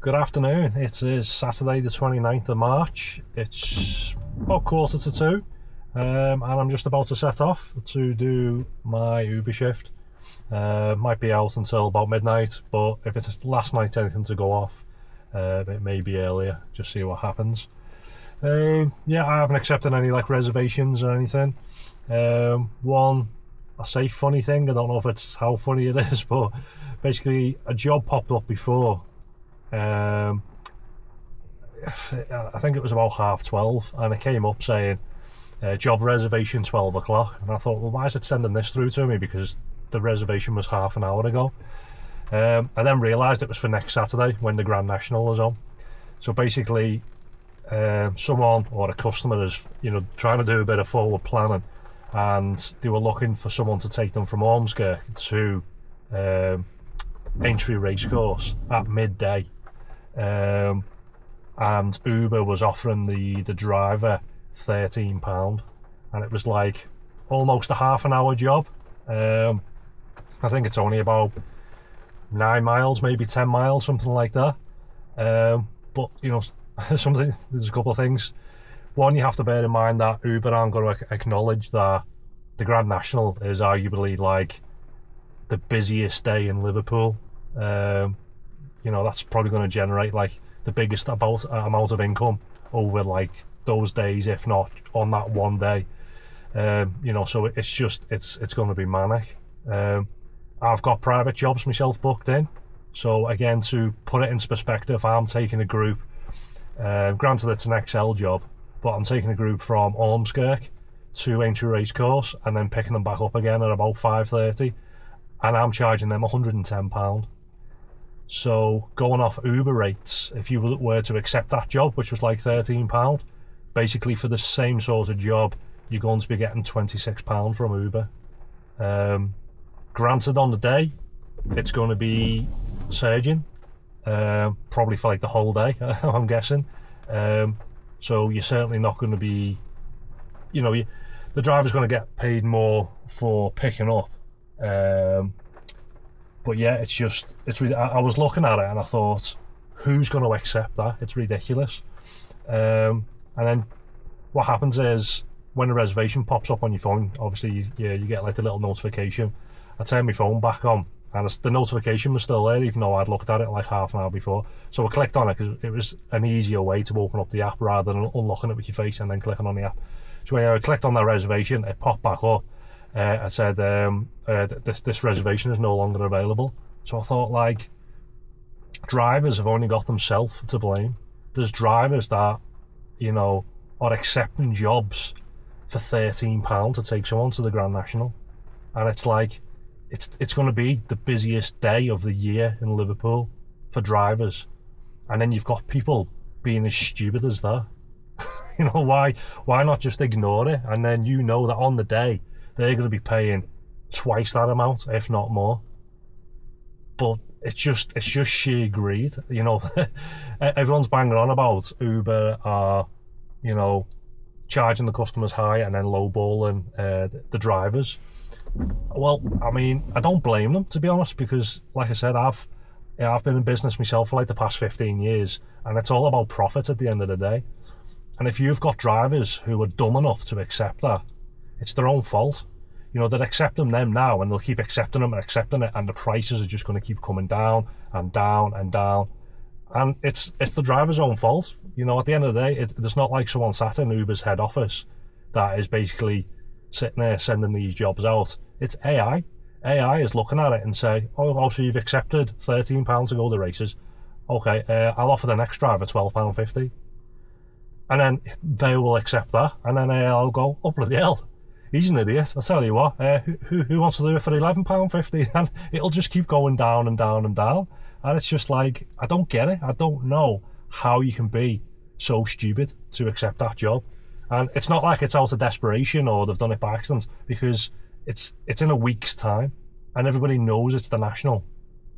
Good afternoon. It is Saturday the 29th of March. It's about 1:45 and I'm just about to set off to do my Uber shift. Might be out until about midnight, but if it's last night anything to go off, it may be earlier, just see what happens. Yeah, I haven't accepted any reservations or anything. One, I say funny thing, I don't know if it's how funny it is, but basically a job popped up before. I think it was about 12:30, and it came up saying job reservation 12 o'clock, and I thought, well, why is it sending this through to me, because the reservation was half an hour ago. I then realised it was for next Saturday when the Grand National is on. So basically someone or a customer is trying to do a bit of forward planning, and they were looking for someone to take them from Ormskirk to Aintree Racecourse at midday, and Uber was offering the driver £13, and it was almost a half an hour job. I think it's only about 9 miles, maybe 10 miles, something like that. But there's a couple of things. One, you have to bear in mind that Uber aren't going to acknowledge that the Grand National is arguably the busiest day in Liverpool. That's probably going to generate the biggest amount of income over those days, if not on that one day. So it's going to be manic. I've got private jobs myself booked in, so again, to put it into perspective, I'm taking a group, granted it's an XL job, but I'm taking a group from Ormskirk to Aintree Racecourse and then picking them back up again at about 5:30, and I'm charging them £110. So going off Uber rates, if you were to accept that job, which was £13, basically for the same sort of job you're going to be getting £26 from Uber. Granted, on the day it's going to be surging, probably for the whole day, I'm guessing. So you're certainly not going to be, the driver's going to get paid more for picking up. But yeah, it's really, I was looking at it and I thought, who's going to accept that? It's ridiculous. And then what happens is, when a reservation pops up on your phone, obviously you get the little notification. I turned my phone back on and the notification was still there, even though I'd looked at it half an hour before. So I clicked on it because it was an easier way to open up the app rather than unlocking it with your face and then clicking on the app. So when I clicked on that reservation, it popped back up. It said this reservation is no longer available. So I thought, drivers have only got themselves to blame. There's drivers that are accepting jobs for £13 to take someone to the Grand National, and it's it's going to be the busiest day of the year in Liverpool for drivers, and then you've got people being as stupid as that. Why not just ignore it, and then that on the day they're going to be paying twice that amount, if not more. But it's just sheer greed. Everyone's banging on about Uber are charging the customers high and then lowballing the drivers. Well, I mean, I don't blame them, to be honest, because like I said, I've been in business myself for the past 15 years, and it's all about profit at the end of the day. And if you've got drivers who are dumb enough to accept that, it's their own fault. They're accepting them now, and they'll keep accepting them and accepting it, and the prices are just going to keep coming down and down and down. And it's the driver's own fault. At the end of the day, there's not someone sat in Uber's head office that is basically sitting there sending these jobs out. It's AI. AI is looking at it and say, oh, so you've accepted £13 to go to the races. Okay, I'll offer the next driver £12.50. And then they will accept that, and then AI will go, oh, bloody hell, he's an idiot. I'll tell you what, who wants to do it for £11.50? And it'll just keep going down and down and down. And it's just I don't get it. I don't know how you can be so stupid to accept that job. And it's not it's out of desperation or they've done it by accident, because it's in a week's time and everybody knows it's the National.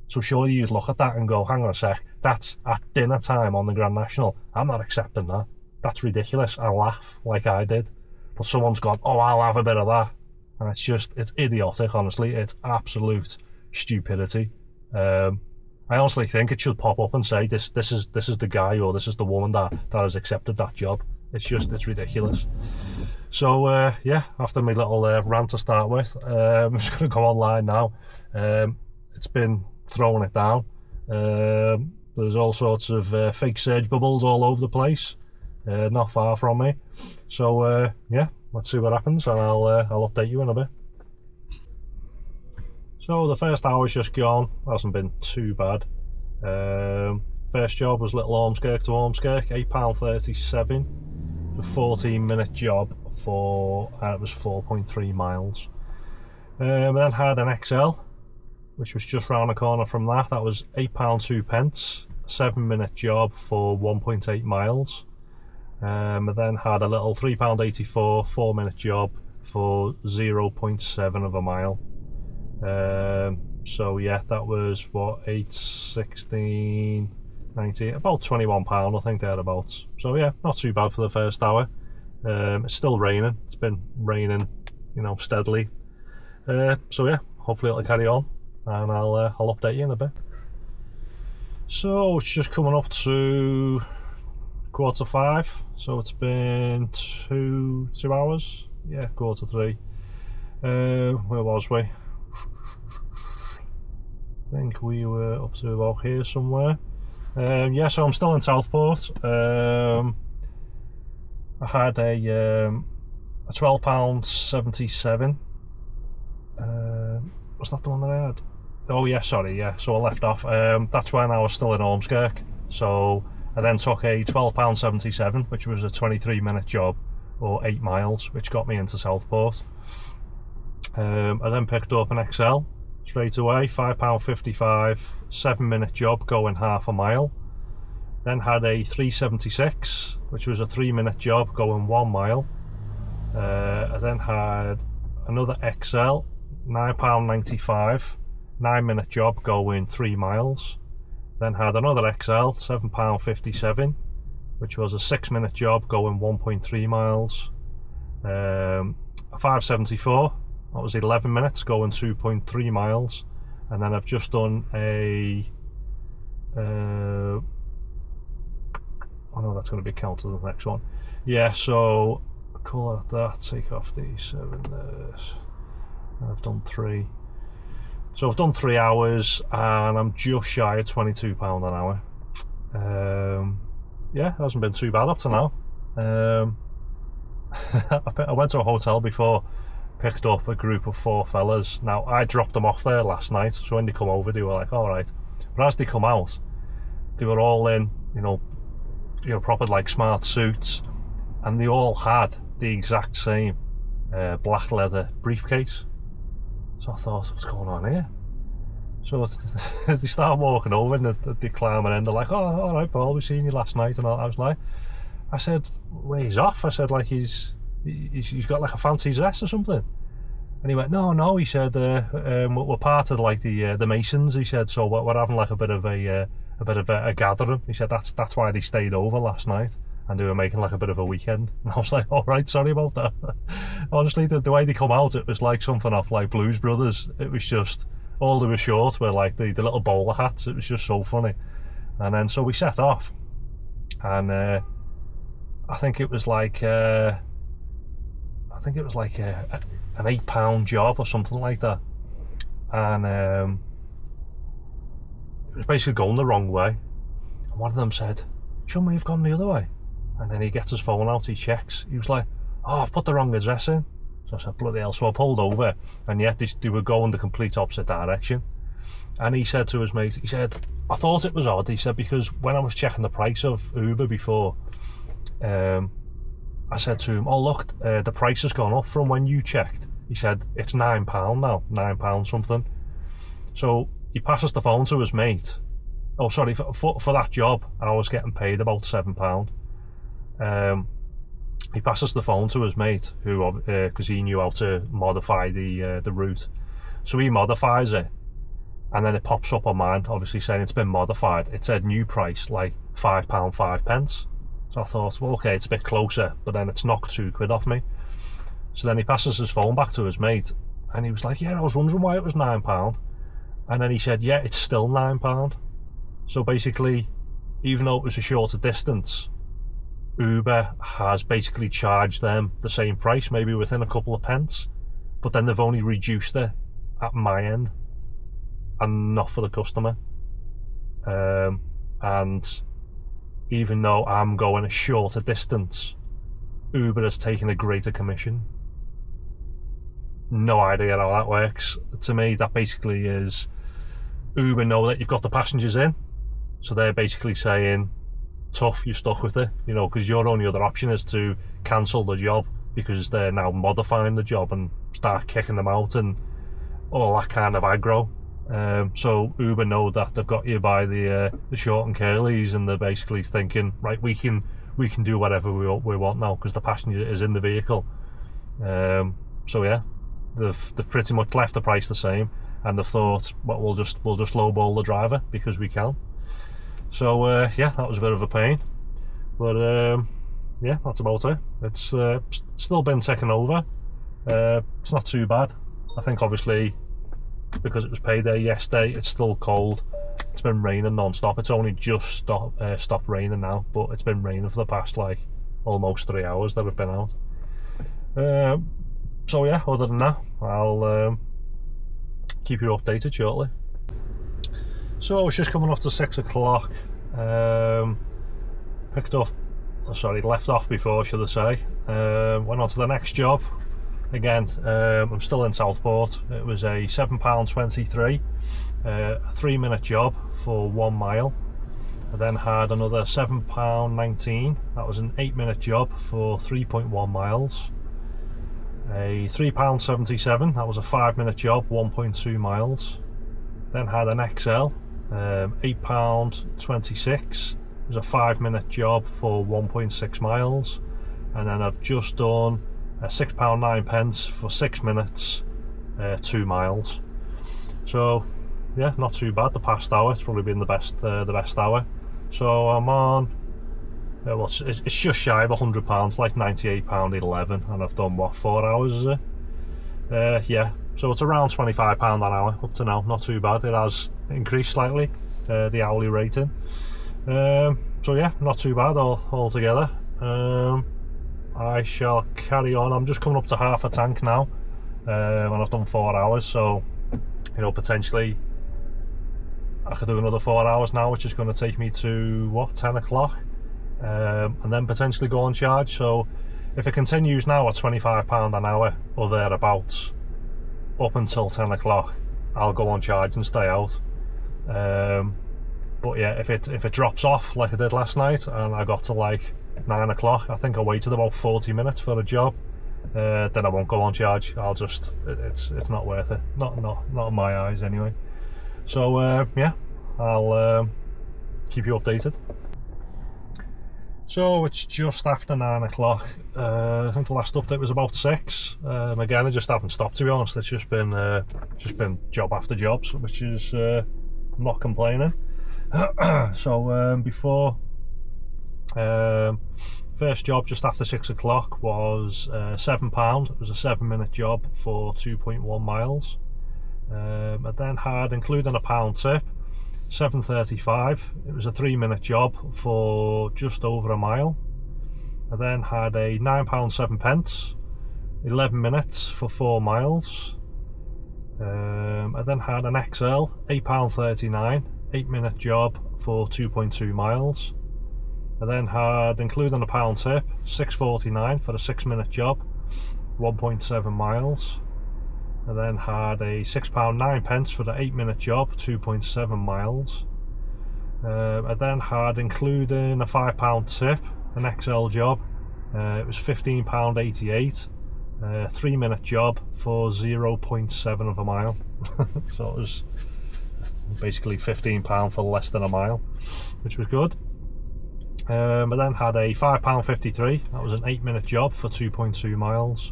So surely you'd look at that and go, hang on a sec, that's at dinner time on the Grand National. I'm not accepting that. That's ridiculous. I laugh like I did. But someone's gone, oh, I'll have a bit of that. And it's idiotic, honestly. It's absolute stupidity. I honestly think it should pop up and say this is the guy or this is the woman that has accepted that job. It's ridiculous. So yeah, after my little rant to start with, I'm just going to go online now. It's been throwing it down. There's all sorts of fake surge bubbles all over the place, not far from me. So yeah, let's see what happens, and I'll update you in a bit. So the first hour's just gone, hasn't been too bad. First job was Little Ormskirk to Ormskirk, £8.37. A 14-minute job for, it was 4.3 miles. And then had an XL, which was just round the corner from that. That was £8.02, a 7-minute job for 1.8 miles. And then had a little £3.84 4-minute job for 0.7 of a mile. So yeah, that was what, 8, 16, 19, about £21 I think thereabouts. So yeah, not too bad for the first hour. It's still raining. It's been raining, you know, steadily. So yeah, hopefully it'll carry on, and I'll update you in a bit. So it's just coming up to 4:45. So it's been two hours. Yeah, 3:15. Where was we? I think we were up to about here somewhere. Yeah, so I'm still in Southport. I had a £12.77. Was that the one that I had? Oh yeah, sorry, yeah. So I left off. That's when I was still in Ormskirk. So I then took a £12.77, which was a 23-minute job, or 8 miles, which got me into Southport. I then picked up an XL straight away, £5.55, 7-minute job going half a mile. Then had a 376, which was a 3-minute job going 1 mile. I then had another XL, £9.95, 9-minute job going 3 miles. Then had another XL, £7.57, which was a 6-minute job going 1.3 miles. A 574, that was 11 minutes going 2.3 miles. And then I've just done a oh no, that's going to be counted the next one. Yeah, so call out that, take off the 7 there. I've done 3. So I've done 3 hours and I'm just shy of £22 an hour. Yeah, it hasn't been too bad up to now. I went to a hotel before, picked up a group of 4 fellas. Now I dropped them off there last night, so when they come over they were like, alright. But as they come out, they were all in, you know, proper like smart suits, and they all had the exact same black leather briefcase. So I thought, what's going on here? So they start walking over and they climb in, they're like, oh, alright Paul, we seen you last night and all. I said, well, he's off. I said, like he's got like a fancy dress or something. And he went, no, he said, we're part of like the Masons, he said, so we're having like a bit of a gathering. He said that's why they stayed over last night, and they were making like a bit of a weekend. And I was like, all right, sorry about that. Honestly, the way they come out, it was like something off like Blues Brothers. It was just, all they were short were like the little bowler hats. It was just so funny. And then so we set off, and I think it was like an £8 job or something like that. And it was basically going the wrong way, and one of them said, show me you've gone the other way. And then he gets his phone out, he checks, he was like, oh, I've put the wrong address in. So I said, bloody hell. So I pulled over, and yet they were going the complete opposite direction. And he said to his mate, he said, I thought it was odd, he said, because when I was checking the price of Uber before, I said to him, oh look, the price has gone up from when you checked. He said, it's £9 now, £9 something. So he passes the phone to his mate. Oh sorry, for that job I was getting paid about £7. He passes the phone to his mate, who because he knew how to modify the route. So he modifies it, and then it pops up on mine, obviously saying it's been modified. It said new price, like £5 5 pence. So I thought, well, okay, it's a bit closer, but then it's knocked £2 off me. So then he passes his phone back to his mate, and he was like, yeah, I was wondering why it was £9. And then he said, yeah, it's still £9. So basically, even though it was a shorter distance, Uber has basically charged them the same price, maybe within a couple of pence, but then they've only reduced it at my end and not for the customer. And even though I'm going a shorter distance, Uber has taken a greater commission. No idea how that works. To me, that basically is Uber know that you've got the passengers in, so they're basically saying, tough, you're stuck with it, you know, because your only other option is to cancel the job, because they're now modifying the job and start kicking them out and all that kind of aggro. So Uber know that they've got you by the short and curlies, and they're basically thinking, right, we can do whatever we want now because the passenger is in the vehicle. So yeah, they've pretty much left the price the same, and they've thought, well, we'll just lowball the driver because we can. So yeah, that was a bit of a pain, but yeah, that's about it. It's still been taken over. It's not too bad. I think obviously because it was payday yesterday, it's still cold. It's been raining non-stop. It's only just stopped raining now, but it's been raining for the past like almost 3 hours that we've been out. So yeah, other than that, I'll keep you updated shortly. So it's just coming up to 6 o'clock. Left off before, should I say. Went on to the next job. Again, I'm still in Southport. It was a £7.23, a 3-minute job for 1 mile. I then had another £7.19. That was an 8-minute job for 3.1 miles. A £3.77. That was a 5-minute job, 1.2 miles. Then had an XL, £8.26. It was a 5-minute job for 1.6 miles. And then I've just done £6.09 for 6 minutes, 2 miles. So yeah, not too bad. The past hour, it's probably been the best hour. So I'm on, well, it's just shy of £100, like £98.11, and I've done what, 4 hours, is it? Yeah, so it's around £25 an hour up to now. Not too bad. It has increased slightly, the hourly rating. So yeah, not too bad altogether. I shall carry on. I'm just coming up to half a tank now, and I've done 4 hours, so you know, potentially I could do another 4 hours now, which is going to take me to what, 10 o'clock, and then potentially go on charge. So if it continues now at £25 an hour or thereabouts up until 10 o'clock, I'll go on charge and stay out. But yeah, if it drops off like I did last night and I got to like 9 o'clock, I think I waited about 40 minutes for a job, then I won't go on charge. I'll just, it's not worth it, not in my eyes anyway. So yeah, I'll keep you updated. So it's just after 9 o'clock. I think the last update was about 6. Again, I just haven't stopped, to be honest. It's just been job after job, which is I'm not complaining. So before first job just after 6 o'clock was £7. It was a 7-minute job for 2.1 miles. I then had, including a £1 tip, £7.35. It was a 3-minute job for just over a mile. I then had a £9.07, 11 minutes for 4 miles. I then had an XL, £8.39, 8-minute job for 2.2 miles. I then had, including a £1 tip, £6.49 for a 6-minute job, 1.7 miles. I then had a £6.09 for the 8-minute job, 2.7 miles. I then had, including a £5 tip, an XL job. It was £15.88, 3-minute job for 0.7 of a mile. So it was basically £15 for less than a mile, which was good. I then had a £5.53. That was an 8-minute job for 2.2 miles.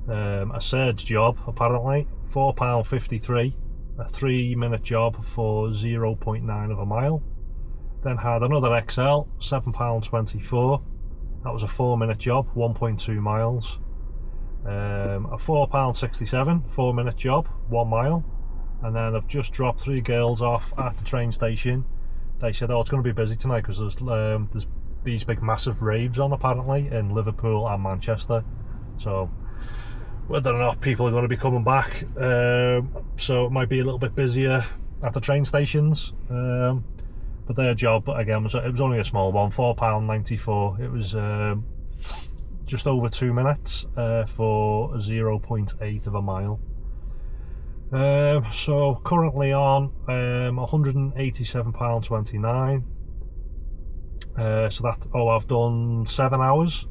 A surge job, apparently, £4.53, a 3-minute job for 0.9 of a mile. Then had another XL, £7.24. That was a 4-minute job, 1.2 miles. A £4.67, 4-minute job, 1 mile. And then I've just dropped 3 girls off at the train station they said, oh, it's going to be busy tonight because there's these big massive raves on apparently in Liverpool and Manchester. So whether or not people are going to be coming back, so it might be a little bit busier at the train stations. But their job again it was only a small one, £4.94. It was just over 2 minutes for 0.8 of a mile. So currently on £187.29. So that, I've done 7 hours,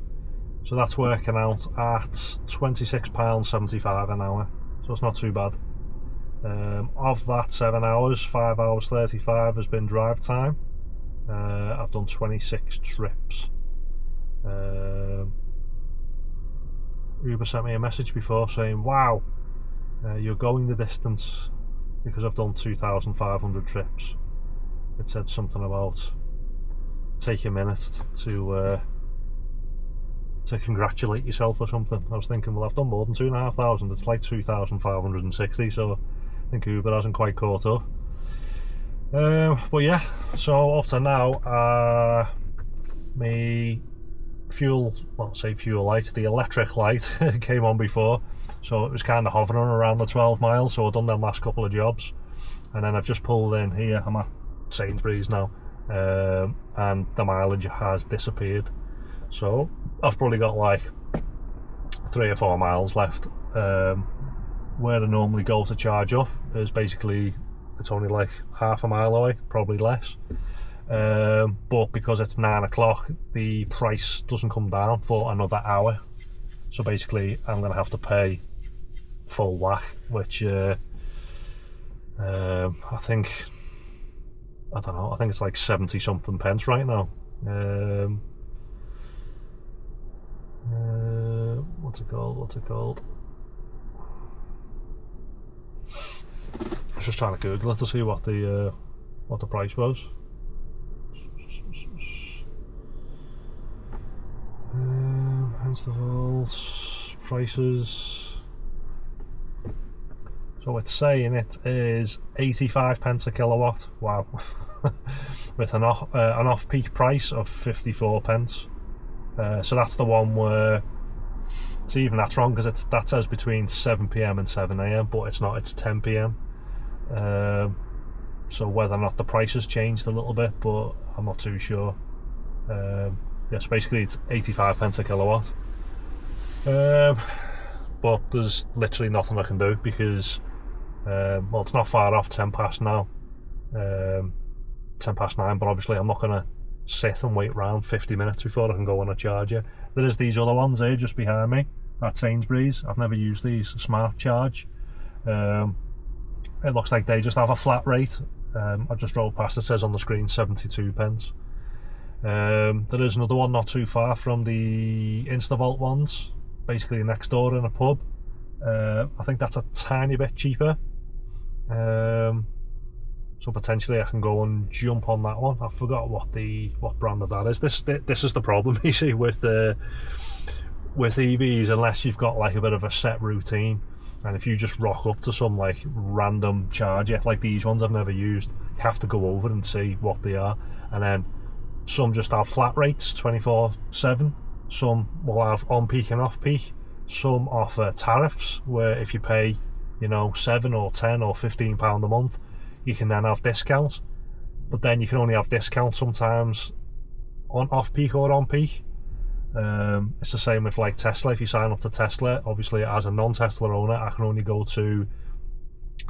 so that's working out at £26.75 an hour, so it's not too bad. Of that 7 hours, 5 hours 35 has been drive time. I've done 26 trips. Uber sent me a message before saying, wow, you're going the distance because I've done 2,500 trips. It said something about take a minute to congratulate yourself or something. I was thinking, well, I've done more than 2,500. It's like 2,560, so I think Uber hasn't quite caught up. But yeah, so up to now, my fuel light, the electric light came on before, so it was kind of hovering around the 12 miles. So I've done them last couple of jobs, and then I've just pulled in here. I'm at Sainsbury's now. And the mileage has disappeared, so I've probably got like 3 or 4 miles left. Where I normally go to charge up is basically, it's only like half a mile away, probably less, but because it's 9 o'clock, the price doesn't come down for another hour, so basically I'm gonna have to pay full whack, which I don't know, I think it's like 70 something pence right now. What's it called? I was just trying to Google it to see what the price was. Intervals, prices. So it's saying it is 85 pence a kilowatt. Wow. With an off-peak price of 54 pence. So that's the one where, see, even that's wrong because that says between 7 PM and 7 AM, but it's not, it's 10 PM. So whether or not the price has changed a little bit, but I'm not too sure. Yes, basically it's 85 pence a kilowatt. But there's literally nothing I can do because well, it's not far off 10 past now, 10 past 9, but obviously I'm not going to sit and wait around 50 minutes before I can go on a charger. There is these other ones here just behind me at Sainsbury's. I've never used these, Smart Charge. It looks like they just have a flat rate. I just drove past, it says on the screen 72 pence. There is another one not too far from the Instavolt ones, basically next door in a pub. I think that's a tiny bit cheaper, so potentially I can go and jump on that one. I forgot what brand of that is. This is the problem you see with EVs, unless you've got like a bit of a set routine, and if you just rock up to some like random charger like these ones I've never used, you have to go over and see what they are. And then some just have flat rates 24/7, some will have on peak and off peak, some offer tariffs where if you pay, you know, 7 or 10 or 15 pound a month, you can then have discounts, but then you can only have discounts sometimes on off peak or on peak. It's the same with like Tesla. If you sign up to Tesla, obviously as a non-Tesla owner, I can only go to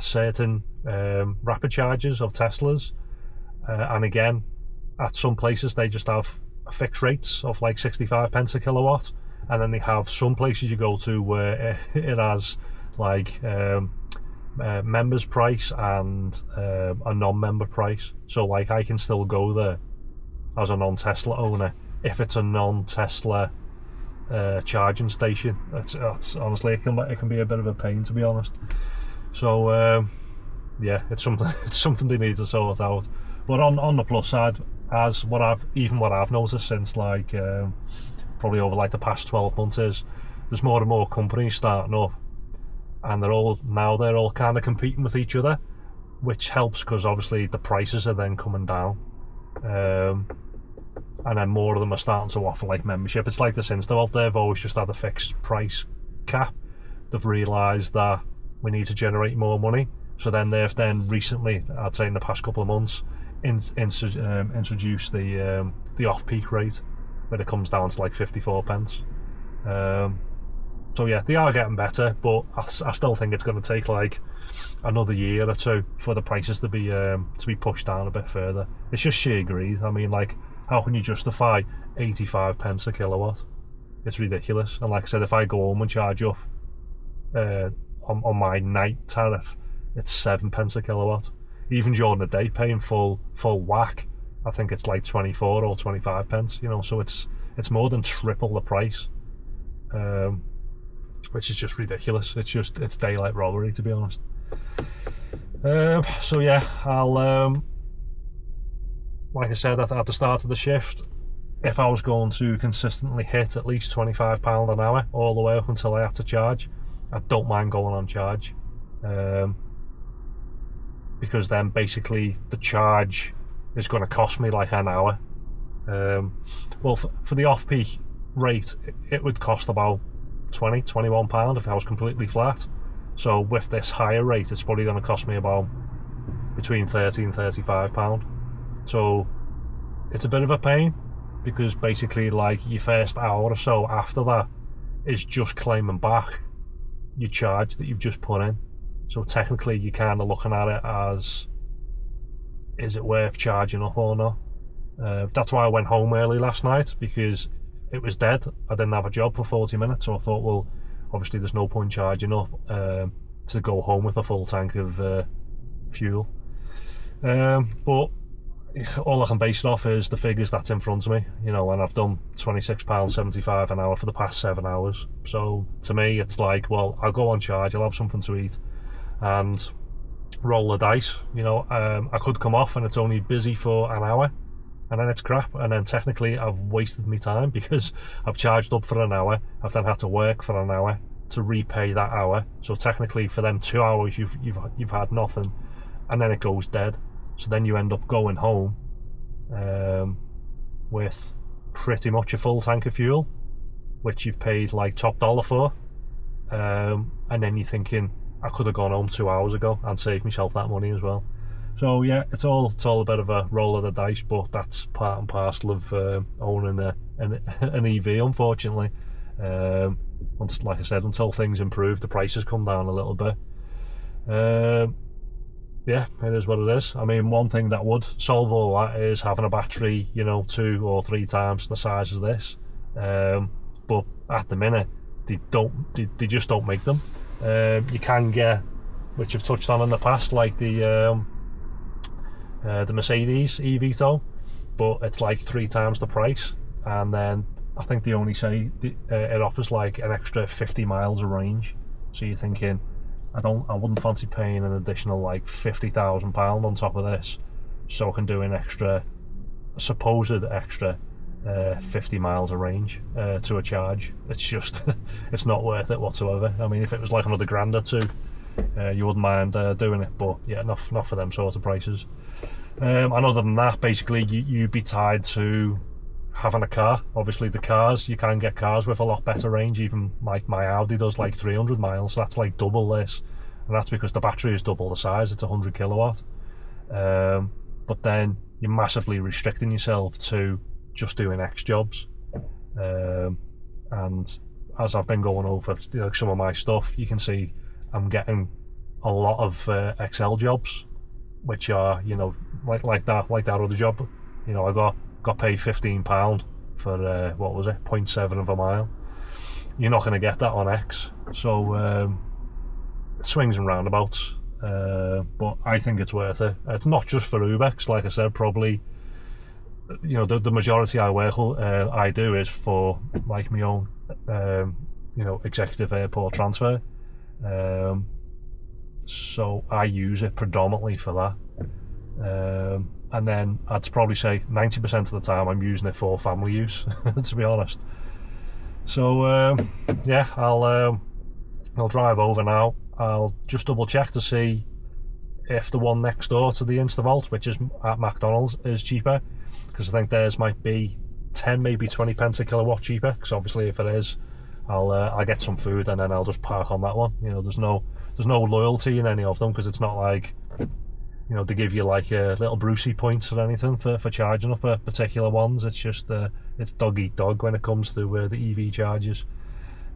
certain rapid chargers of Teslas, and again at some places they just have fixed rates of like 65 pence a kilowatt, and then they have some places you go to where it has like members price and a non-member price. So like I can still go there as a non-Tesla owner if it's a non-Tesla charging station. It's honestly, it can be a bit of a pain, to be honest. So yeah, it's something they need to sort out. But on the plus side, as what I've noticed since like probably over like the past 12 months, is there's more and more companies starting up, and they're all kind of competing with each other, which helps because obviously the prices are then coming down. And then more of them are starting to offer like membership. It's like the Insta, they've always just had a fixed price cap. They've realised that we need to generate more money, so then they've recently, I'd say in the past couple of months, introduced the off-peak rate, where it comes down to like 54 pence. So yeah, they are getting better, but I still think it's going to take like another year or two for the prices to be pushed down a bit further. It's just sheer greed. I mean, like, how can you justify 85 pence a kilowatt? It's ridiculous. And like I said, if I go home and charge up on my night tariff, it's 7 pence a kilowatt. Even during the day, paying full whack, I think it's like 24 or 25 pence. You know, so it's more than triple the price. Which is just ridiculous. It's daylight robbery, to be honest. So yeah, I'll like I said at the start of the shift, if I was going to consistently hit at least £25 an hour all the way up until I have to charge, I don't mind going on charge, because then basically the charge is going to cost me like an hour. Well, for the off-peak rate, it would cost about £21 if I was completely flat. So with this higher rate, it's probably going to cost me about between £30 and £35. So it's a bit of a pain, because basically like your first hour or so after that is just claiming back your charge that you've just put in. So technically you're kind of looking at it as, is it worth charging up or not? That's why I went home early last night, because it was dead. I didn't have a job for 40 minutes, so I thought, well, obviously there's no point charging up to go home with a full tank of fuel. But all I can base it off is the figures that's in front of me, you know, and I've done £26.75 an hour for the past 7 hours. So to me, it's like, well, I'll go on charge, I'll have something to eat, and roll the dice. You know, I could come off and it's only busy for an hour, and then it's crap, and then technically I've wasted my time, because I've charged up for an hour, I've then had to work for an hour to repay that hour. So technically for them 2 hours you've had nothing, and then it goes dead. So then you end up going home with pretty much a full tank of fuel, which you've paid like top dollar for, and then you're thinking, I could have gone home 2 hours ago and saved myself that money as well. So yeah, it's all a bit of a roll of the dice, but that's part and parcel of owning an EV, unfortunately. Like I said, until things improve, the prices come down a little bit. Yeah, it is what it is. I mean, one thing that would solve all that is having a battery, you know, 2 or 3 times the size of this. But at the minute, they just don't make them. You can get, which I've touched on in the past, like the Mercedes eVito, but it's like 3 times the price, and then I think they only say it offers like an extra 50 miles of range. So you're thinking, I wouldn't fancy paying an additional like £50,000 on top of this, so I can do an extra, supposed extra 50 miles of range to a charge. It's just it's not worth it whatsoever. I mean, if it was like another grand or two, you wouldn't mind doing it, but yeah, not for them sort of prices. And other than that, basically you'd be tied to having a car. Obviously the cars, you can get cars with a lot better range. Even like my Audi does like 300 miles. That's like double this, and that's because the battery is double the size. It's 100 kilowatt. But then you're massively restricting yourself to just doing X jobs. And as I've been going over, you know, some of my stuff, you can see I'm getting a lot of XL jobs, which are, you know, like that other job. You know, I got paid £15 for what was it, 0.7 of a mile. You're not going to get that on X. So it swings and roundabouts, but I think it's worth it. It's not just for Uber, 'cause like I said, probably, you know, the majority I do is for like my own you know, executive airport transfer, so I use it predominantly for that. And then I'd probably say 90% of the time I'm using it for family use, to be honest. So yeah, I'll drive over now. I'll just double check to see if the one next door to the Instavolt, which is at McDonald's, is cheaper, because I think theirs might be 10, maybe 20 pence a kilowatt cheaper. Because obviously, if it is, I'll get some food and then I'll just park on that one. You know, there's no loyalty in any of them, because it's not like, you know, they give you like a little Brucey points or anything for charging up particular ones. It's just it's dog eat dog when it comes to the EV chargers.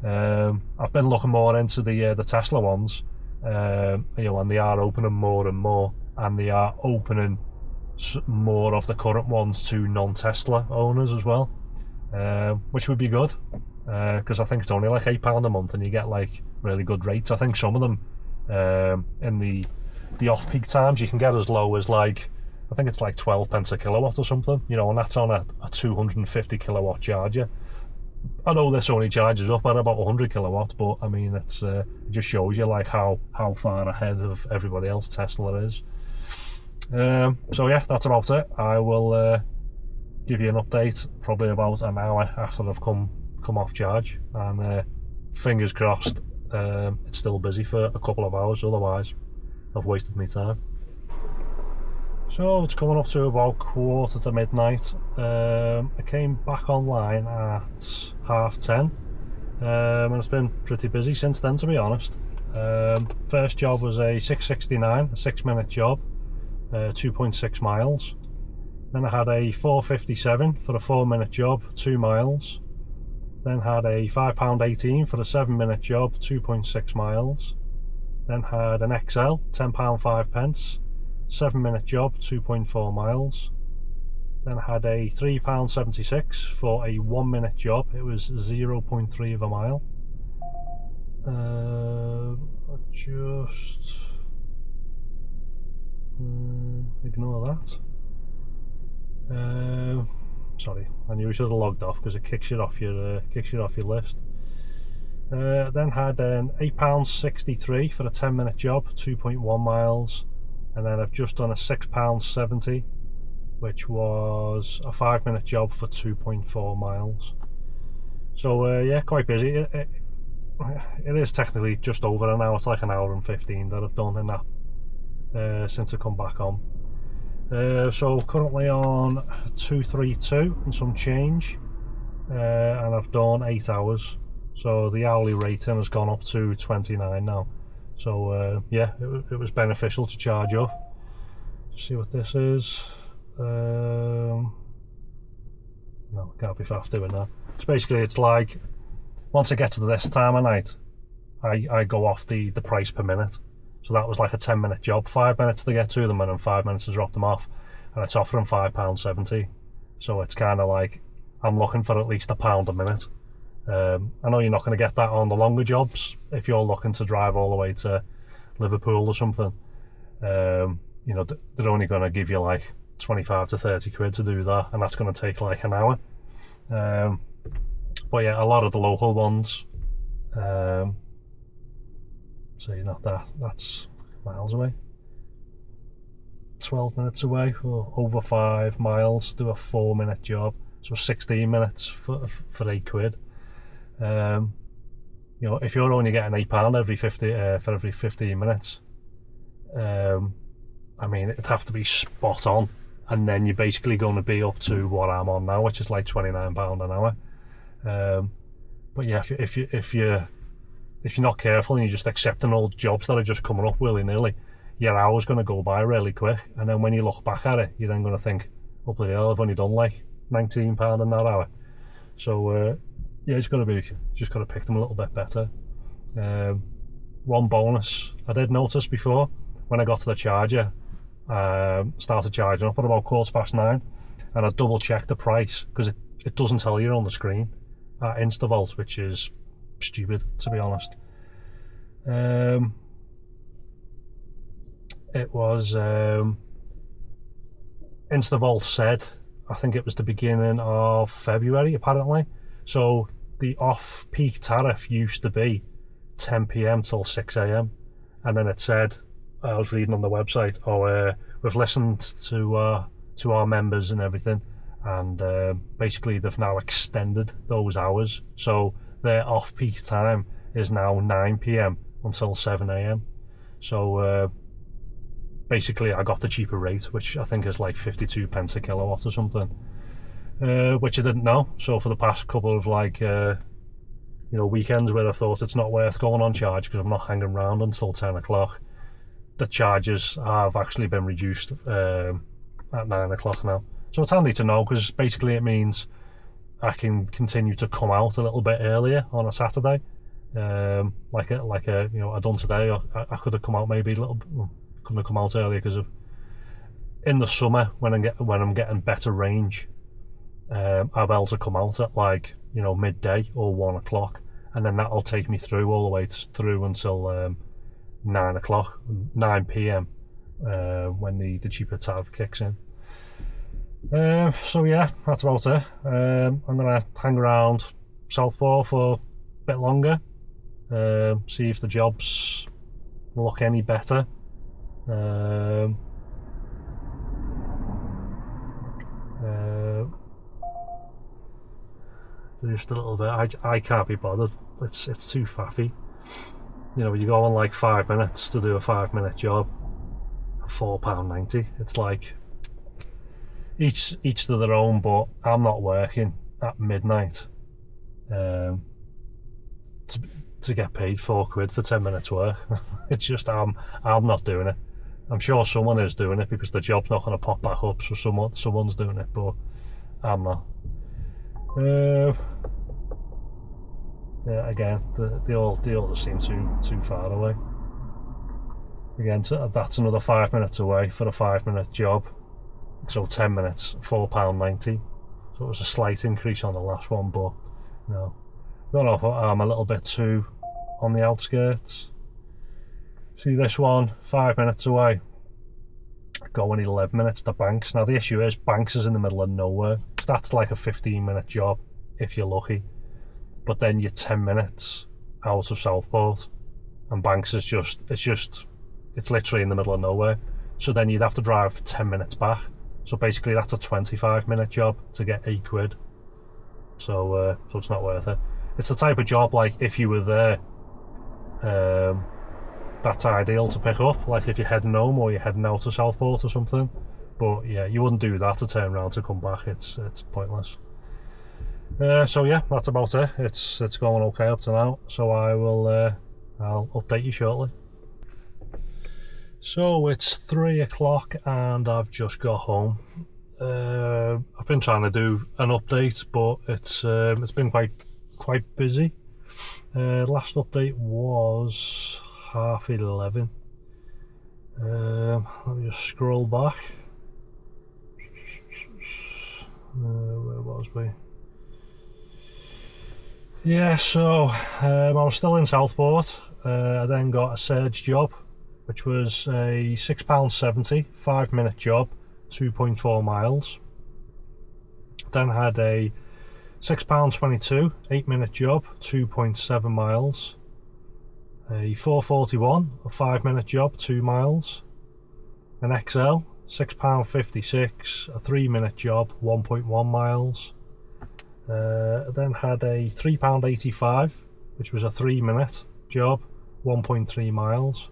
I've been looking more into the Tesla ones, you know, and they are opening more and more, and they are opening more of the current ones to non-Tesla owners as well, which would be good, because I think it's only like £8 a month and you get like really good rates. I think some of them in the off-peak times you can get as low as like, I think it's like 12 pence a kilowatt or something, you know, and that's on a 250 kilowatt charger. I know this only charges up at about 100 kilowatts, but I mean, it just shows you like how far ahead of everybody else Tesla is. So yeah, that's about it. I will give you an update probably about an hour after I've come off charge, and fingers crossed it's still busy for a couple of hours, otherwise I've wasted my time. So it's coming up to about 9:15. I came back online at 10:30, and it's been pretty busy since then, to be honest. First job was a 6:69, a 6-minute job, 2.6 miles. Then I had a 4:57 for a 4-minute job, 2 miles. Then had a £5.18 for a 7-minute job, 2.6 miles. Then had an XL, £10 5 7-minute job, 2.4 miles. Then had a £3.76 for a 1-minute job, it was 0.3 of a mile. Just ignore that. Sorry, I knew we should have logged off because it kicks you off your list. Then had an £8.63 for a 10-minute job, 2.1 miles. And then I've just done a £6.70, which was a 5-minute job for 2.4 miles. So yeah, quite busy. It is technically just over an hour. It's like an hour and 15 that I've done in that since I come back on. So currently on 232 and some change, and I've done 8 hours. So the hourly rating has gone up to 29 now. So yeah, it was beneficial to charge up. Let's see what this is. No, can't be faff doing that. So basically it's like, once I get to this time of night, I go off the price per minute. So that was like a 10-minute job, 5 minutes to get to them, and then 5 minutes to drop them off, and it's offering £5.70. So it's kind of like, I'm looking for at least £1 a minute. I know you're not going to get that on the longer jobs if you're looking to drive all the way to Liverpool or something. You know, they're only going to give you like 25 to 30 quid to do that, and that's going to take like an hour. But yeah, a lot of the local ones, so you're not that's miles away, 12 minutes away, or over 5 miles, do a 4-minute job, so 16 minutes for 8 quid. You know, if you're only getting £8 for every 15 minutes, I mean, it'd have to be spot on, and then you're basically going to be up to what I'm on now, which is like £29 an hour. But yeah, if you're not careful and you're just accepting all jobs that are just coming up willy-nilly, your hour's going to go by really quick, and then when you look back at it, you're then going to think, oh bloody hell, I've only done like £19 in that hour. So yeah, just got to pick them a little bit better. One bonus I did notice before, when I got to the charger, started charging up at about 9:15, and I double checked the price, because it doesn't tell you on the screen at Instavolt, which is stupid, to be honest. It was Instavolt said, I think it was the beginning of February apparently, so the off-peak tariff used to be 10 PM till 6 AM, and then it said, I was reading on the website, we've listened to our members and everything, and basically they've now extended those hours, so their off-peak time is now 9 PM until 7 AM. So basically I got the cheaper rate, which I think is like 52 pence a kilowatt or something, which I didn't know. So for the past couple of like weekends where I thought it's not worth going on charge because I'm not hanging around until 10 o'clock, the charges have actually been reduced at 9 o'clock now. So it's handy to know, because basically it means I can continue to come out a little bit earlier on a Saturday, like I done today. I could have come out maybe a little. Couldn't have come out earlier because of in the summer when I'm getting better range, I'm able to come out at like midday or 1 o'clock, and then that'll take me through all the way through until 9 o'clock, 9 p.m. When the cheaper tariff kicks in. So yeah, that's about it. I'm gonna hang around Southport for a bit longer, see if the jobs look any better. Just a little bit. I can't be bothered. It's too faffy. You go on like 5 minutes to do a 5-minute job, £4.90. It's like each to their own, but I'm not working at midnight to get paid £4 for 10 minutes work. It's just I'm not doing it. I'm sure someone is doing it because the job's not going to pop back up, so someone's doing it, but I'm not. Yeah, again, they all just seem too far away. Again, that's another 5 minutes away for a 5-minute job. So 10 minutes, £4.90. So it was a slight increase on the last one, but no. Don't know if I'm a little bit too on the outskirts. See this one, 5 minutes away. Going 11 minutes to Banks. Now the issue is Banks is in the middle of nowhere. So that's like a 15-minute job if you're lucky. But then you're 10 minutes out of Southport, and Banks is it's literally in the middle of nowhere. So then you'd have to drive 10 minutes back. So basically that's a 25-minute job to get £8. So it's not worth it. It's the type of job, like, if you were there, that's ideal to pick up, like if you're heading home or you're heading out to Southport or something. But yeah, you wouldn't do that to turn around to come back. It's pointless. So yeah, that's about it. It's going okay up to now. So I'll update you shortly. So it's 3 o'clock and I've just got home. I've been trying to do an update, but it's been quite busy. Last update was 11:30. Let me just scroll back. Where was we? Yeah, so I was still in Southport. I then got a surge job, which was a £6.70 5-minute job, 2.4 miles. Then had a £6.22 8-minute job, 2.7 miles. A 4.41 a 5-minute job, 2 miles. An XL £6.56 a 3-minute job, 1.1 miles. Then had a £3.85, which was a 3-minute job, 1.3 miles.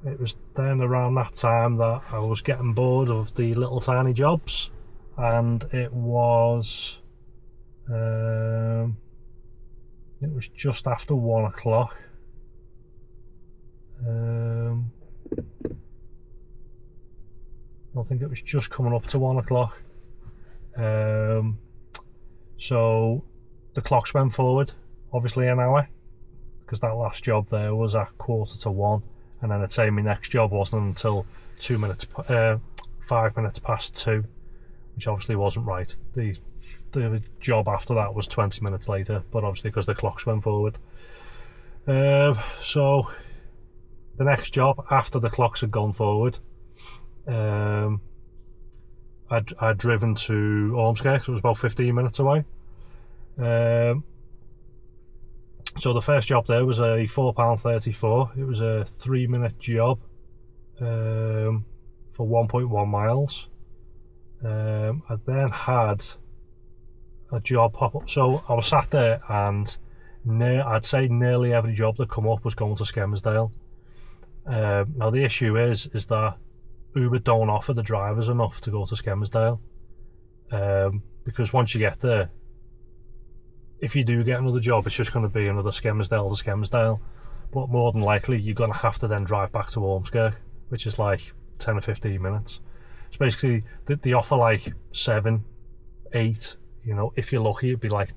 It was then around that time that I was getting bored of the little tiny jobs, and it was just after 1 o'clock. I think it was just coming up to 1 o'clock. So the clocks went forward, obviously, an hour, because that last job there was at 1:45, and then I'd say my next job wasn't until 5 minutes past 2, which obviously wasn't right. The job after that was 20 minutes later, but obviously because the clocks went forward. So the next job after the clocks had gone forward, I'd driven to Ormskirk, so it was about 15 minutes away. So the first job there was a £4.34. It was a 3-minute job for 1.1 miles. I then had a job pop up. So I was sat there, and I'd say nearly every job that come up was going to Skelmersdale. Now the issue is that Uber don't offer the drivers enough to go to Skelmersdale, because once you get there, if you do get another job, it's just going to be another Skelmersdale to Skelmersdale, but more than likely you're going to have to then drive back to Ormskirk, which is like 10 or 15 minutes. So basically they offer like 7, 8, you know, if you're lucky it'd be like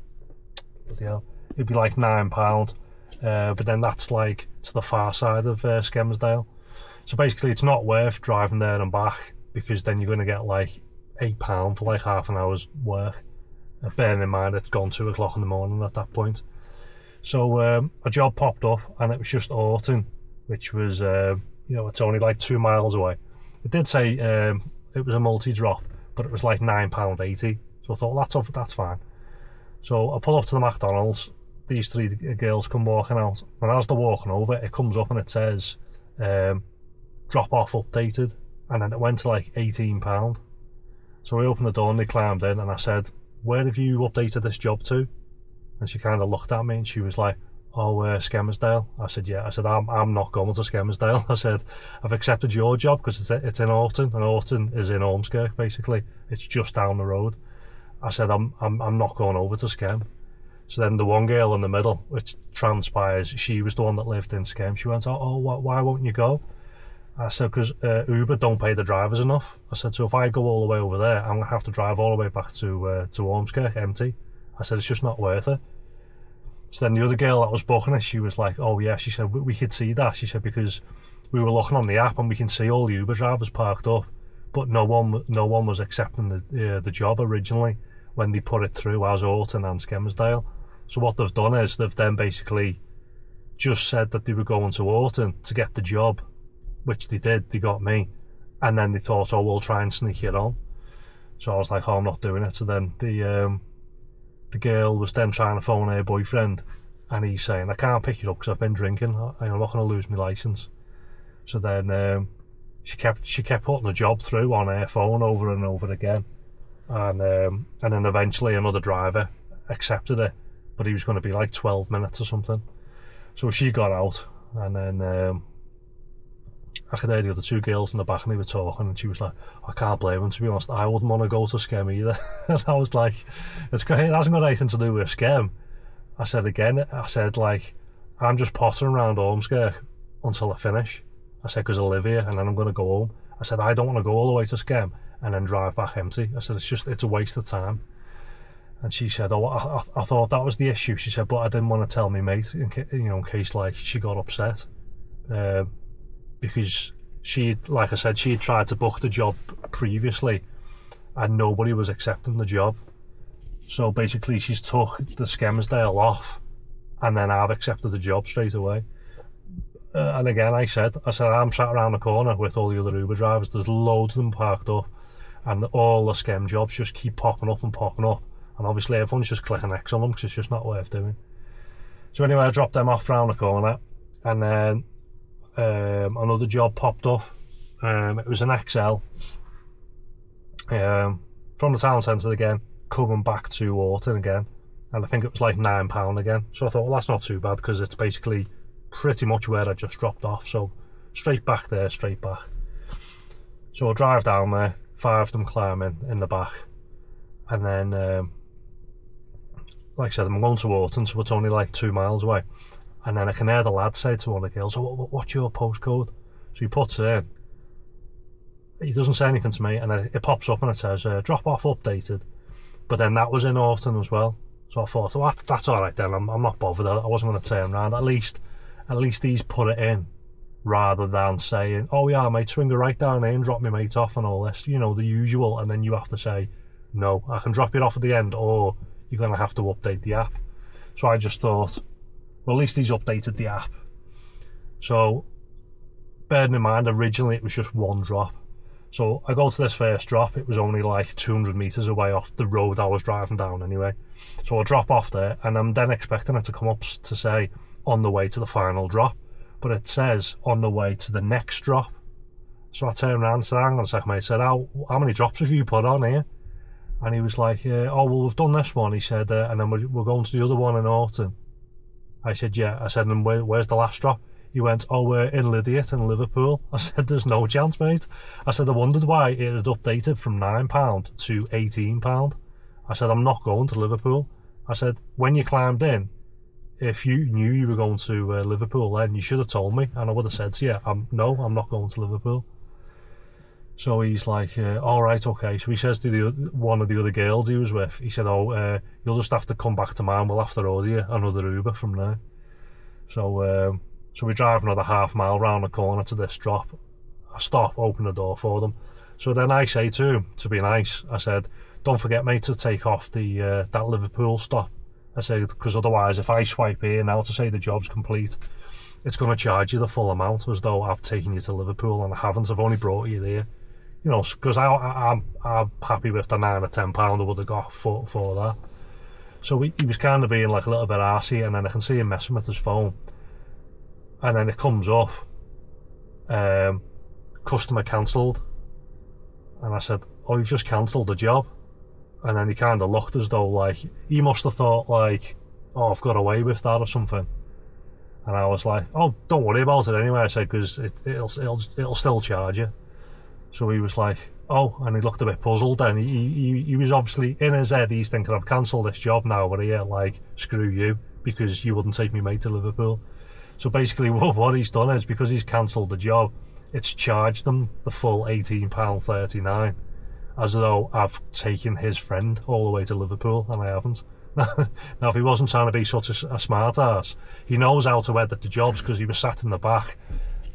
£9, but then that's like to the far side of Skelmersdale. So basically it's not worth driving there and back, because then you're going to get like £8 for like half an hour's work, bearing in mind it's gone 2 o'clock in the morning at that point. So a job popped up, and it was just Orton, which was you know, it's only like 2 miles away. It did say it was a multi-drop, but it was like £9.80, so I thought that's fine. So I pull up to the McDonald's, these 3 girls come walking out, and as they're walking over, it comes up and it says drop off updated, and then it went to like £18. So I opened the door and they climbed in, and I said, where have you updated this job to? And she kind of looked at me and she was like, oh, Skelmersdale. I said, yeah. I said, I'm not going to Skelmersdale. I said, I've accepted your job because it's in Orton, and Orton is in Ormskirk, basically. It's just down the road. I said, I'm not going over to Skem. So then the one girl in the middle, which transpires she was the one that lived in Skem, she went, why won't you go? I said, because Uber don't pay the drivers enough. I said, so if I go all the way over there, I'm going to have to drive all the way back to Ormskirk empty. I said, it's just not worth it. So then the other girl that was booking it, she was like, oh yeah, she said, we could see that. She said, because we were looking on the app and we can see all the Uber drivers parked up, but no one was accepting the job originally when they put it through as Orton and Skelmersdale. So what they've done is they've then basically just said that they were going to Orton to get the job, which they did, they got me, and then they thought, oh, we'll try and sneak it on. So I was like, oh, I'm not doing it. So then the girl was then trying to phone her boyfriend, and he's saying, I can't pick you up because I've been drinking, I'm not going to lose my licence. So then she kept putting the job through on her phone over and over again, and then eventually another driver accepted it, but he was going to be like 12 minutes or something. So she got out, and then I could hear the other 2 girls in the back and they were talking, and she was like, I can't blame them, to be honest, I wouldn't want to go to Skem either. And I was like, it's great, it hasn't got anything to do with Skem. I said like, I'm just pottering around Ormskirk until I finish. I said, because I live here and then I'm going to go home. I said, I don't want to go all the way to Skem and then drive back empty. I said, it's a waste of time. And she said, oh, I thought that was the issue. She said, but I didn't want to tell me mate, in case like she got upset. Because like I said, she had tried to book the job previously and nobody was accepting the job. So basically she's took the Skelmersdale off, and then I've accepted the job straight away. And again, I said I'm sat around the corner with all the other Uber drivers, there's loads of them parked up, and all the Skem jobs just keep popping up, and obviously everyone's just clicking X on them because it's just not worth doing. So anyway, I dropped them off round the corner, and then another job popped up. It was an XL from the town centre again, coming back to Orton again, and I think it was like £9 again. So I thought, well, that's not too bad because it's basically pretty much where I just dropped off, so straight back there, straight back. So I drive down there, 5 of them climbing in the back, and then like I said, I'm going to Orton, so it's only like 2 miles away. And then I can hear the lad say to one of the girls, oh, what's your postcode? So he puts it in. He doesn't say anything to me, and then it pops up and it says, drop off updated. But then that was in Orton as well. So I thought, oh, that's alright then, I'm not bothered. I wasn't going to turn around. At least he's put it in, rather than saying, oh yeah, mate, swing it right down here and drop me mate off and all this. You know, the usual, and then you have to say, no, I can drop it off at the end, or you're going to have to update the app. So I just thought, well, at least he's updated the app. So, bearing in mind, originally it was just 1 drop. So I go to this first drop, it was only like 200 metres away off the road I was driving down anyway. So I drop off there, and I'm then expecting it to come up to say, on the way to the final drop. But it says, on the way to the next drop. So I turned around and said, hang on a second mate, I said, how many drops have you put on here? And he was like, oh, well, we've done this one, he said, and then we're going to the other one in Orton. I said, yeah. I said, and where's the last drop? He went, oh, we're in Lydiate in Liverpool. I said, there's no chance, mate. I said, I wondered why it had updated from £9 to £18. I said, I'm not going to Liverpool. I said, when you climbed in, if you knew you were going to Liverpool, then you should have told me, and I would have said to you, no, I'm not going to Liverpool. So he's like, all right, okay. So he says to one of the other girls he was with, he said, oh, you'll just have to come back to mine. We'll have to order you another Uber from there. So we drive another half mile round the corner to this drop. I stop, open the door for them. So then I say to him, to be nice, I said, don't forget, mate, to take off the that Liverpool stop. I said, because otherwise, if I swipe here now to say the job's complete, it's going to charge you the full amount as though I've taken you to Liverpool, and I haven't. I've only brought you there. You know, because I'm happy with the £9 or £10 I would have got for that. So he was kind of being like a little bit arsey, and then I can see him messing with his phone. And then it comes up, customer cancelled. And I said, oh, you've just cancelled the job. And then he kind of looked as though like, he must have thought like, oh, I've got away with that or something. And I was like, oh, don't worry about it anyway. I said, because it'll still charge you. So he was like, oh, and he looked a bit puzzled. And he was obviously, in his head, he's thinking, I've cancelled this job now, but here, like, screw you, because you wouldn't take me mate to Liverpool. So basically what he's done is, because he's cancelled the job, it's charged them the full £18.39, as though I've taken his friend all the way to Liverpool, and I haven't. Now, if he wasn't trying to be such a smart ass, he knows how to edit the jobs, because he was sat in the back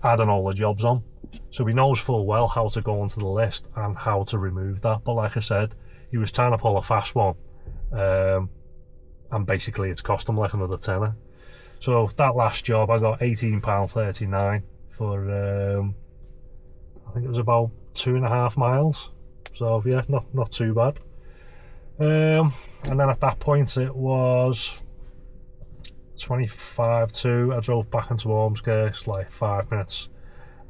adding all the jobs on. So he knows full well how to go onto the list and how to remove that. But like I said, he was trying to pull a fast one, and basically it's cost him like another tenner. So that last job, I got £18.39 for, I think it was about 2.5 miles. So yeah, not too bad. And then at that point it was 25 to, I drove back into Ormskirk, like 5 minutes.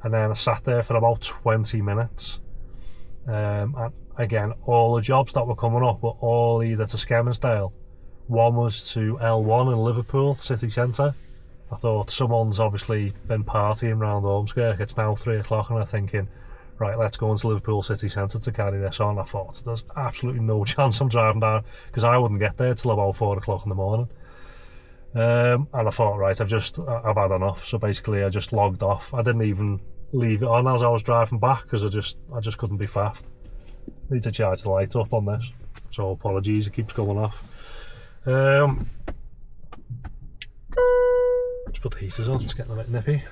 And then I sat there for about 20 minutes. And again, all the jobs that were coming up were all either to Skelmersdale. One was to L1 in Liverpool city centre. I thought, someone's obviously been partying around Ormskirk. It's now 3 o'clock, and I'm thinking, right, let's go into Liverpool city centre to carry this on. I thought, there's absolutely no chance I'm driving down, because I wouldn't get there till about 4 o'clock in the morning. And I thought, right, I've had enough. So basically I just logged off. I didn't even leave it on as I was driving back, because I just couldn't be faffed. Need to charge the light up on this, so apologies, it keeps going off. Just put the heaters on, it's getting a bit nippy.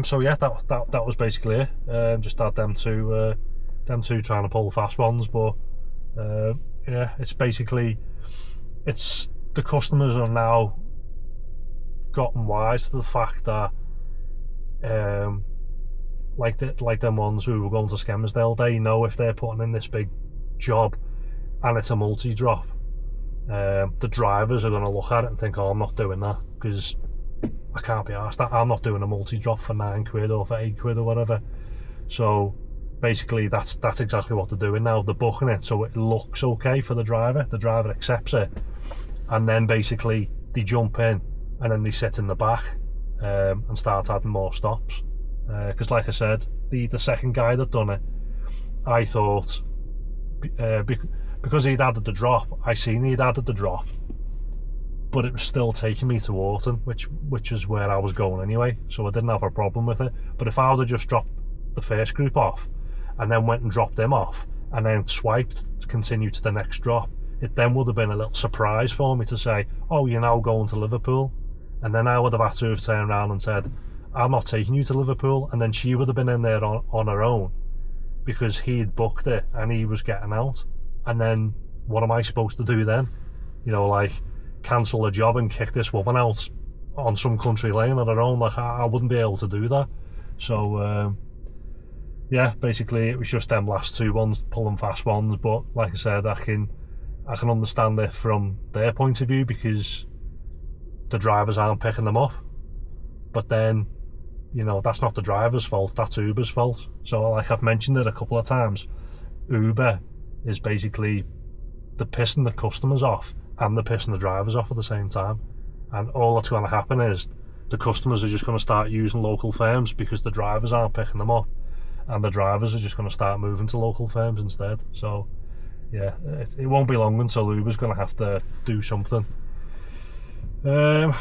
So yeah, that was basically it. Just had them two trying to pull the fast ones, but yeah, it's basically, it's the customers are now gotten wise to the fact that like them ones who were going to Skelmersdale, they know if they're putting in this big job and it's a multi-drop, the drivers are going to look at it and think, oh, I'm not doing that, because I can't be arsed. I'm not doing a multi-drop for £9 or for £8 or whatever. So basically that's exactly what they're doing now. They're booking it so it looks okay for the driver accepts it, and then basically they jump in and then they sit in the back and start adding more stops. Because like I said, the second guy that done it, I thought, because he'd added the drop, I seen he'd added the drop, but it was still taking me to Orton, which is where I was going anyway, so I didn't have a problem with it. But if I would have just dropped the first group off and then went and dropped them off and then swiped to continue to the next drop, it then would have been a little surprise for me to say, oh, you're now going to Liverpool, and then I would have had to have turned around and said, I'm not taking you to Liverpool, and then she would have been in there on her own because he'd booked it and he was getting out. And then what am I supposed to do then? You know, like, cancel the job and kick this woman out on some country lane on her own? Like, I wouldn't be able to do that. So yeah, basically it was just them last two ones, pulling fast ones. But like I said, I can understand it from their point of view, because the drivers aren't picking them up. But then, you know, that's not the driver's fault, that's Uber's fault. So like I've mentioned it a couple of times, Uber is basically, they're pissing the customers off and they're pissing the drivers off at the same time. and all that's going to happen is the customers are just going to start using local firms because the drivers aren't picking them up, and the drivers are just going to start moving to local firms instead. So yeah, it won't be long until Uber's going to have to do something. Yeah,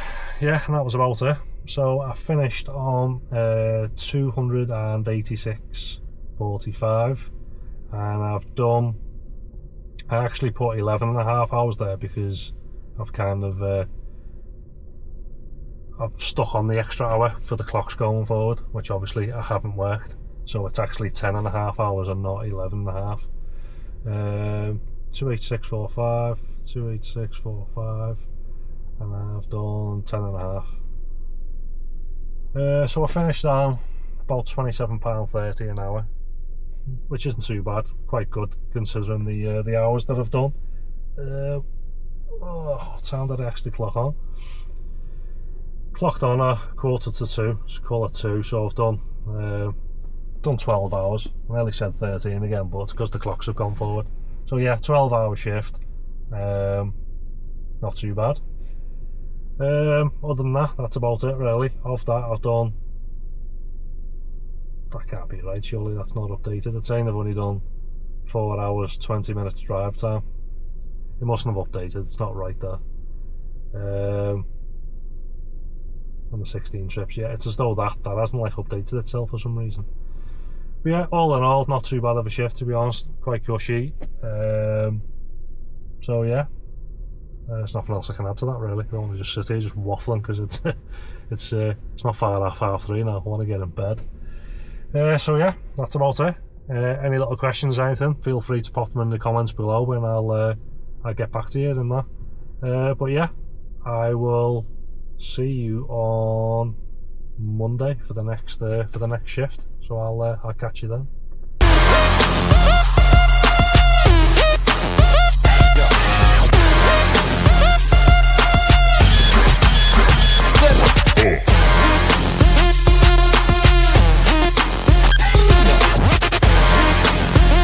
and that was about it. So I finished on 286.45, and I actually put 11.5 hours there because I've kind of I've stuck on the extra hour for the clocks going forward, which obviously I haven't worked, so it's actually 10.5 hours and not 11.5. 286.45, 286.45, and I've done 10.5. So I finished on about £27.30 an hour, which isn't too bad, quite good considering the hours that I've done. What time did I actually clock on? Clocked on at 1:45, just call it 2, so I've done 12 hours. I nearly said 13 again, but it's because the clocks have gone forward. So yeah, 12-hour shift, not too bad. Other than that, that's about it really. Of that, I've done, that can't be right, surely that's not updated. It's saying I've only done 4 hours 20 minutes drive time. It mustn't have updated, it's not right there. And the 16 trips, yeah, it's as though that hasn't like updated itself for some reason. But yeah, all in all, not too bad of a shift, to be honest, quite cushy. So yeah, there's nothing else I can add to that really. I don't want to just sit here just waffling because it's not far off 3:30 now. I want to get in bed. So yeah, that's about it. Any little questions or anything, feel free to pop them in the comments below, and I'll get back to you in that. But yeah, I will see you on Monday for the next shift. So I'll catch you then.